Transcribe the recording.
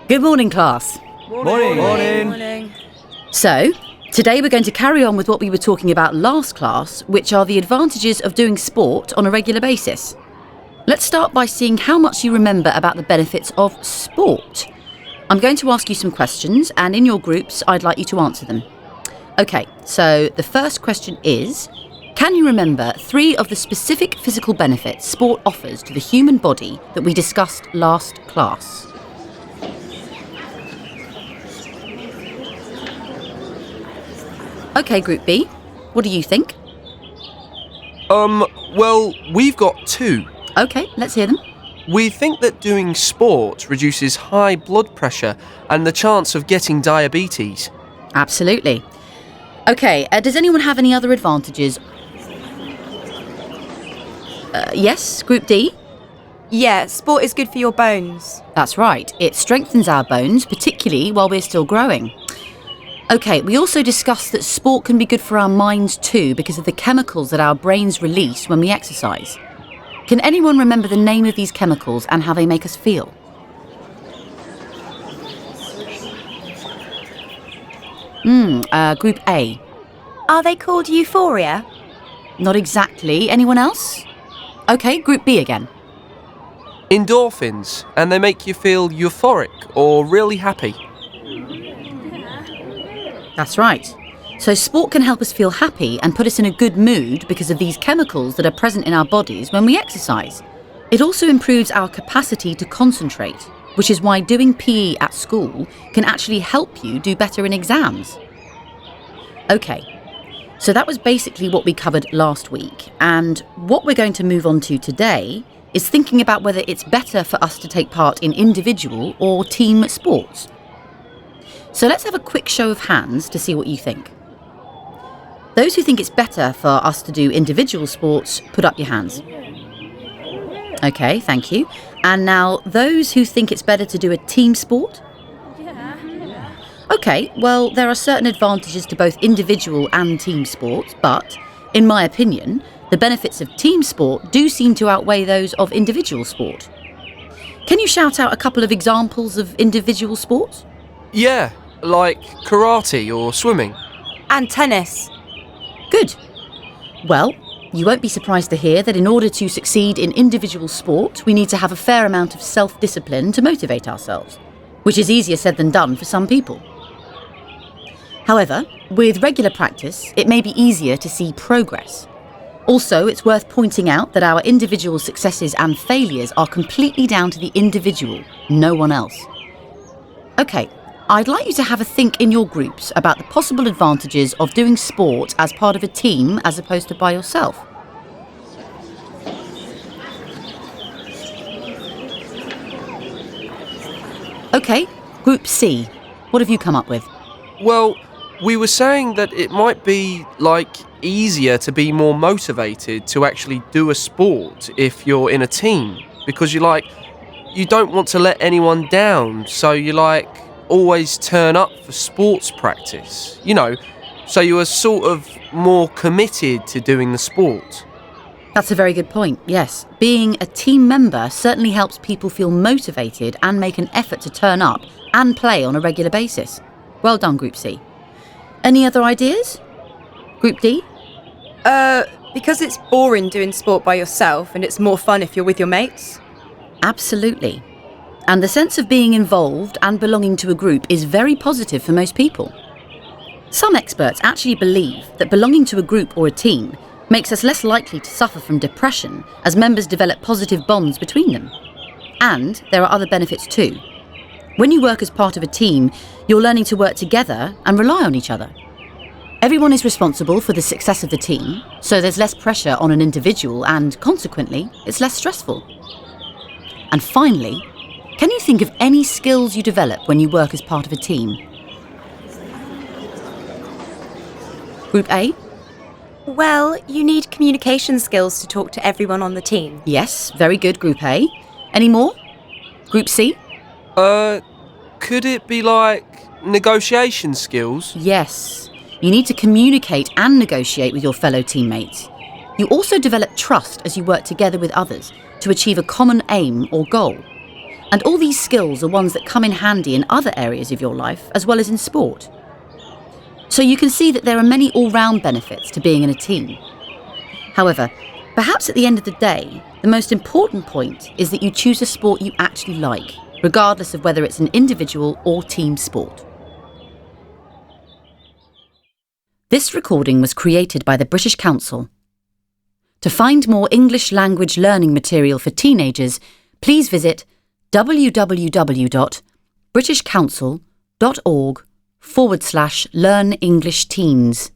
Good morning, class. Morning. So, today we're going to carry on with what we were talking about last class, which are the advantages of doing sport on a regular basis. Let's start by seeing how much you remember about the benefits of sport. I'm going to ask you some questions, and in your groups, I'd like you to answer them. Okay, so the first question is, can you remember 3 of the specific physical benefits sport offers to the human body that we discussed last class? Okay, Group B, what do you think? Well, we've got 2. Okay, let's hear them. We think that doing sport reduces high blood pressure and the chance of getting diabetes. Absolutely. Okay, does anyone have any other advantages? Yes, Group D? Yeah, sport is good for your bones. That's right, it strengthens our bones, particularly while we're still growing. Okay, we also discussed that sport can be good for our minds too because of the chemicals that our brains release when we exercise. Can anyone remember the name of these chemicals and how they make us feel? Group A. Are they called euphoria? Not exactly. Anyone else? Okay, Group B again. Endorphins, and they make you feel euphoric or really happy. That's right. So sport can help us feel happy and put us in a good mood because of these chemicals that are present in our bodies when we exercise. It also improves our capacity to concentrate, which is why doing PE at school can actually help you do better in exams. Okay, so that was basically what we covered last week, and what we're going to move on to today is thinking about whether it's better for us to take part in individual or team sports. So let's have a quick show of hands to see what you think. Those who think it's better for us to do individual sports, put up your hands. Okay, thank you. And now, those who think it's better to do a team sport? Okay, well, there are certain advantages to both individual and team sports, but, in my opinion, the benefits of team sport do seem to outweigh those of individual sport. Can you shout out a couple of examples of individual sports? Yeah, like karate or swimming. And tennis. Good. Well, you won't be surprised to hear that in order to succeed in individual sport, we need to have a fair amount of self-discipline to motivate ourselves, which is easier said than done for some people. However, with regular practice, it may be easier to see progress. Also, it's worth pointing out that our individual successes and failures are completely down to the individual, no one else. Okay, I'd like you to have a think in your groups about the possible advantages of doing sport as part of a team as opposed to by yourself. Okay, Group C, what have you come up with? Well, we were saying that it might be, easier to be more motivated to actually do a sport if you're in a team, because you don't want to let anyone down, so you always turn up for sports practice, so you are sort of more committed to doing the sport. That's a very good point, yes. Being a team member certainly helps people feel motivated and make an effort to turn up and play on a regular basis. Well done, Group C. Any other ideas? Group D? Because it's boring doing sport by yourself and it's more fun if you're with your mates. Absolutely. And the sense of being involved and belonging to a group is very positive for most people. Some experts actually believe that belonging to a group or a team makes us less likely to suffer from depression as members develop positive bonds between them. And there are other benefits too. When you work as part of a team, you're learning to work together and rely on each other. Everyone is responsible for the success of the team, so there's less pressure on an individual and, consequently, it's less stressful. And finally, can you think of any skills you develop when you work as part of a team? Group A? Well, you need communication skills to talk to everyone on the team. Yes, very good, Group A. Any more? Group C? Could it be negotiation skills? Yes. You need to communicate and negotiate with your fellow teammates. You also develop trust as you work together with others to achieve a common aim or goal. And all these skills are ones that come in handy in other areas of your life as well as in sport. So you can see that there are many all-round benefits to being in a team. However, perhaps at the end of the day, the most important point is that you choose a sport you actually like, regardless of whether it's an individual or team sport. This recording was created by the British Council. To find more English language learning material for teenagers, please visit www.britishcouncil.org/learnenglishTeens.